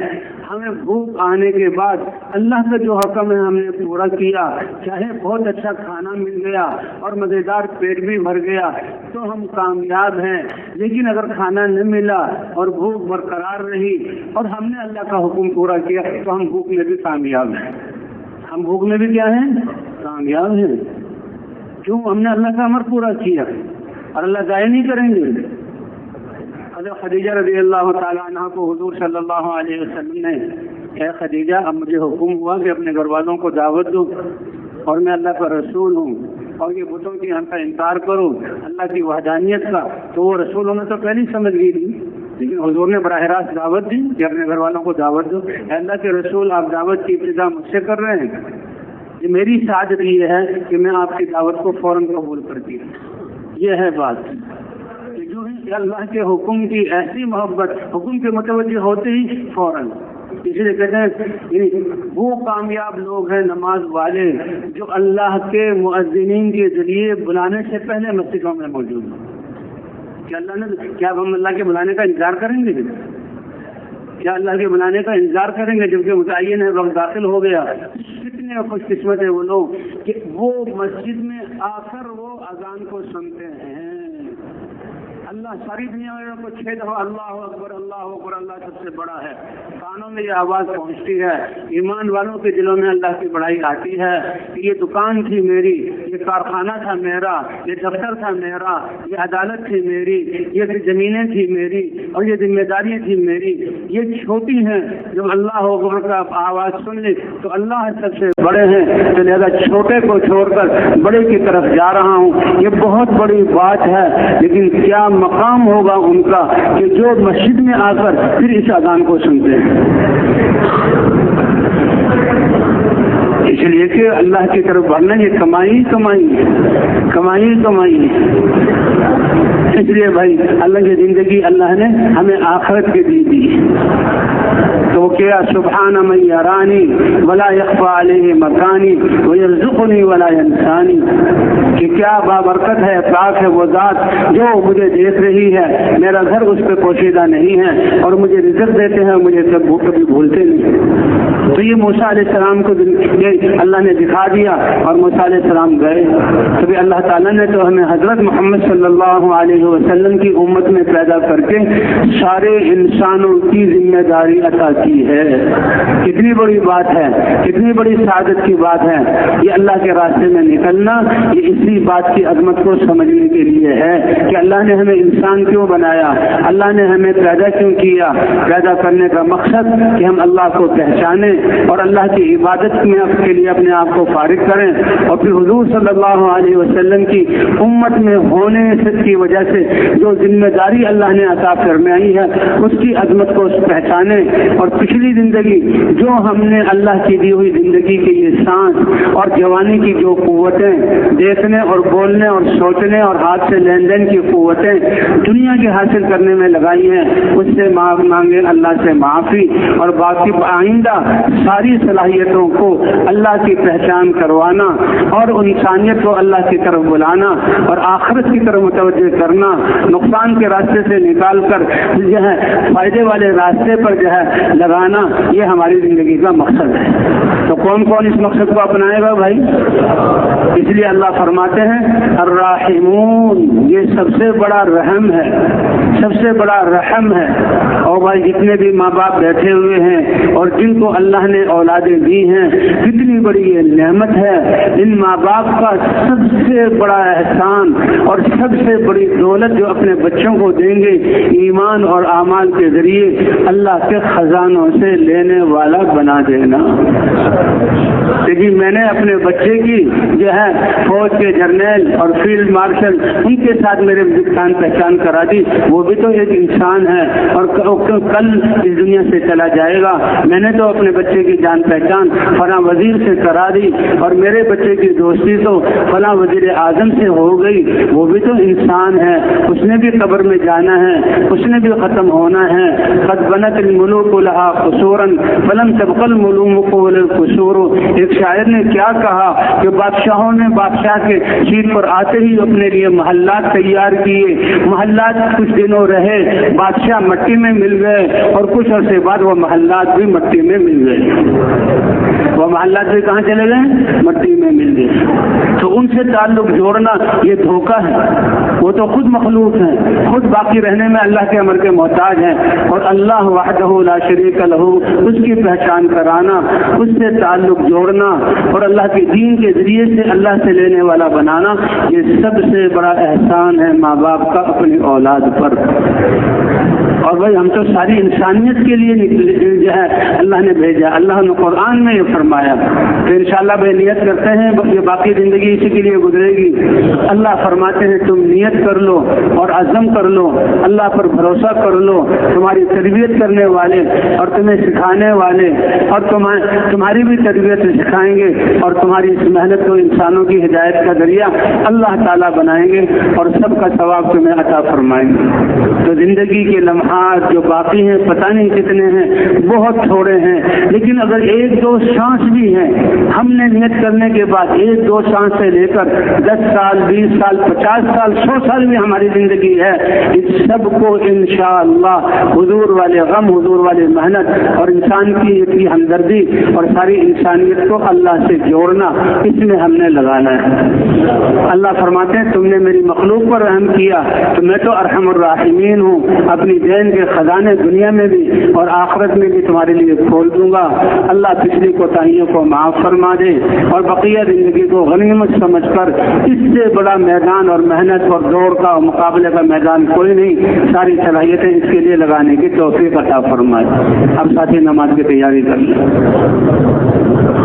ہمیں بھوک آنے کے بعد اللہ کا جو حکم ہے ہم نے پورا کیا، چاہے بہت اچھا کھانا مل گیا اور مزیدار پیٹ بھی بھر گیا تو ہم کامیاب ہیں۔ لیکن اگر کھانا نہ ملا اور بھوک برقرار رہی اور ہم نے اللہ کا حکم پورا کیا تو ہم بھوک میں بھی کامیاب ہیں۔ ہم بھوک میں بھی کیا ہیں؟ کامیاب ہیں۔ کیوں؟ ہم نے اللہ کا امر پورا کیا، اور اللہ ضائع نہیں کریں گے۔ حضرت خدیجہ رضی اللہ تعالیٰ عنہ کو حضور صلی اللہ علیہ وسلم نے، اے خدیجہ اب مجھے حکم ہوا کہ اپنے گھر والوں کو دعوت دوں اور میں اللہ کا رسول ہوں اور یہ بتوں کی ہم کا انکار کروں اللہ کی وحدانیت کا، تو وہ رسول ہونا تو پہلے سمجھ گئی تھی، لیکن حضور نے براہ راست دعوت دی کہ اپنے گھر والوں کو دعوت دو۔ اے اللہ کے رسول آپ دعوت کی ابتدا مجھ سے کر رہے ہیں، یہ میری سعادت یہ ہے کہ میں آپ کی دعوت کو فوراً قبول کرتی ہوں۔ یہ ہے بات کہ جو ہے اللہ کے حکم کی ایسی محبت، حکم کے متوجہ ہوتے ہی فوراً، اسی لیے کہتے ہیں وہ کامیاب لوگ ہیں نماز والے جو اللہ کے مؤذنین کے ذریعے بلانے سے پہلے مسجدوں میں موجود ہیں۔ کیا ہم اللہ کے بلانے کا انتظار کریں گے؟ کیا اللہ کے بلانے کا انتظار کریں گے جبکہ متعین ہے وقت داخل ہو گیا؟ کتنے خوش قسمت ہیں وہ لوگ کہ وہ مسجد میں آ کر وہ اذان کو سنتے ہیں۔ اللہ ساری دنیا میں کو 6 دفعہ اللہ اکبر اللہ سب سے بڑا ہے، کانوں میں یہ آواز پہنچتی ہے، ایمان والوں کے دلوں میں اللہ کی بڑائی آتی ہے کہ یہ دکان تھی میری، یہ کارخانہ تھا میرا، یہ دفتر تھا میرا، یہ عدالت تھی میری، یہ زمینیں تھی میری اور یہ ذمہ داریاں تھی میری، یہ چھوٹی ہیں۔ جب اللہ اکبر کا آواز سن لی تو اللہ سب سے بڑے ہیں، تو لہذا چھوٹے کو چھوڑ کر بڑے کی طرف جا رہا ہوں۔ یہ بہت بڑی بات ہے، لیکن کیا مقام ہوگا ان کا کہ جو مسجد میں آ کر پھر اس اذان کو سنتے ہیں۔ اس لیے کہ اللہ کی طرف بڑھنا یہ کمائی اس لیے بھائی اللہ کی زندگی اللہ نے ہمیں آخرت کی دی تو کیا سبحان من یرانی ولا یخفی علیہ مکانی ویرزقنی ولا ینسانی، کہ کیا بابرکت ہے، پاک ہے وہ ذات جو مجھے دیکھ رہی ہے، میرا گھر اس پہ پوشیدہ نہیں ہے اور مجھے رزق دیتے ہیں، مجھے کبھی بھولتے نہیں۔ تو یہ موسیٰ علیہ السلام کو اللہ نے دکھا دیا اور موسیٰ علیہ السلام گئے۔ کبھی اللہ تعالیٰ نے تو ہمیں حضرت محمد صلی اللہ علیہ وسلم کی امت میں پیدا کر کے سارے انسانوں کی ذمہ داری عطا کی ہے۔ کتنی بڑی بات ہے، کتنی بڑی سعادت کی بات ہے یہ اللہ کے راستے میں نکلنا۔ یہ اسی بات کی عظمت کو سمجھنے کے لیے ہے کہ اللہ نے ہمیں انسان کیوں بنایا، اللہ نے ہمیں پیدا کیوں کیا۔ پیدا کرنے کا مقصد کہ ہم اللہ کو پہچانیں اور اللہ کی عبادت میں کے لیے اپنے آپ کو فارغ کریں، اور پھر حضور صلی اللہ علیہ وسلم کی امت میں ہونے کی وجہ سے جو ذمہ داری اللہ نے عطا فرمائی ہے اس کی عظمت کو پہچانیں، اور پچھلی زندگی جو ہم نے اللہ کی دی ہوئی زندگی کے یہ سانس اور جوانی کی جو قوتیں، دیکھنے اور بولنے اور سوچنے اور ہاتھ سے لین دین کی قوتیں دنیا کے حاصل کرنے میں لگائی ہیں، اس سے مانگیں اللہ سے معافی، اور باقی آئندہ ساری صلاحیتوں کو اللہ کی پہچان کروانا اور انسانیت کو اللہ کی طرف بلانا اور آخرت کی طرف متوجہ کرنا، نقصان کے راستے سے نکال کر جو ہے فائدے والے راستے پر جو ہے لگانا، یہ ہماری زندگی کا مقصد ہے۔ تو کون کون اس مقصد کو اپنائے گا بھائی؟ اس لیے اللہ فرماتے ہیں الراحمون، یہ سب سے بڑا رحم ہے، سب سے بڑا رحم ہے۔ اور بھائی جتنے بھی ماں باپ بیٹھے ہوئے ہیں اور جن کو اللہ نے اولادیں دی ہیں، کتنی بڑی یہ نعمت ہے۔ ان ماں باپ کا سب سے بڑا احسان اور سب سے بڑی دولت جو اپنے بچوں کو دیں گے، ایمان اور اعمال کے ذریعے اللہ کے خزانوں سے لینے والا بنا دینا۔ لیکن میں نے اپنے بچے کی جو ہے فوج کے جرنیل اور فیلڈ مارشل ان کے ساتھ میرے جان پہچان کرا دی، وہ بھی تو ایک انسان ہے اور کل اس دنیا سے چلا جائے گا۔ میں نے تو اپنے بچے کی جان پہچان فلاں وزیر سے کرا دی اور میرے بچے کی دوستی تو فلاں وزیر اعظم سے ہو گئی، وہ بھی تو انسان ہے، اس نے بھی قبر میں جانا ہے، اس نے بھی ختم ہونا ہے۔ قد بنت الملوک لہا قصورا فلم تبق الملوک ولا القصور۔ ایک شاعر نے کیا کہا کہ بادشاہوں نے بادشاہ کے سیٹ پر آتے ہی اپنے لیے محلات تیار کیے، محلات کچھ دنوں رہے، بادشاہ مٹی میں مل گئے اور کچھ عرصے بعد وہ محلات بھی مٹی میں مل گئے۔ وہ محلات بھی کہاں چلے گئے؟ مٹی میں مل گئے. تو ان سے تعلق جوڑنا یہ دھوکہ ہے. وہ تو خود مخلوق ہیں, خود باقی رہنے میں اللہ کے امر کے محتاج ہیں, اور اللہ وحدہ لا شریک لہ اس کی پہچان کرانا, اس سے تعلق جوڑنا اور اللہ کے دین کے ذریعے سے اللہ سے لینے والا بنانا, یہ سب سے بڑا احسان ہے ماں باپ کا اپنی اولاد پر. اور بھائی ہم تو ساری انسانیت کے لیے جو ہے اللہ نے بھیجا. اللہ نے قرآن میں یہ فرمایا. تو انشاءاللہ بھائی نیت کرتے ہیں یہ باقی زندگی اسی کے لیے گزرے گی. اللہ فرماتے ہیں تم نیت کر لو اور عزم کر لو, اللہ پر بھروسہ کر لو. تمہاری تربیت کرنے والے اور تمہیں سکھانے والے اور تمہاری بھی تربیت سکھائیں گے, اور تمہاری اس محنت کو انسانوں کی ہدایت کا ذریعہ اللہ تعالیٰ بنائیں گے, اور سب کا ثواب تمہیں عطا فرمائیں گے. تو زندگی کے لمحات جو باقی ہیں پتہ نہیں کتنے ہیں, بہت تھوڑے ہیں, لیکن اگر ایک دو سانس بھی ہیں, ہم نے نیت کرنے کے بعد ایک دو سانس سے لے کر 10 سال 20 سال 50 سال 100 سال بھی ہماری زندگی ہے, اس سب کو انشاءاللہ حضور والے غم, حضور والے محنت اور انسان کی ہمدردی اور ساری انسانیت کو اللہ سے جوڑنا, اس میں ہم نے لگانا ہے. اللہ فرماتے ہیں تم نے میری مخلوق پر رحم کیا تو میں تو ارحم الراحمین ہوں, اپنی دین کے خزانے دنیا میں بھی اور آخرت میں بھی تمہارے لیے کھول دوں گا. اللہ پچھلی کوتاہیوں کو معاف فرما دے اور بقیہ زندگی کو غنیمت سمجھ کر, اس سے بڑا میدان اور محنت اور دوڑ کا اور مقابلے کا میدان کوئی نہیں, ساری صلاحیتیں اس کے لیے لگانے کی توفیق عطا فرمائے. اب ساتھی نماز کی تیاری کر لیں.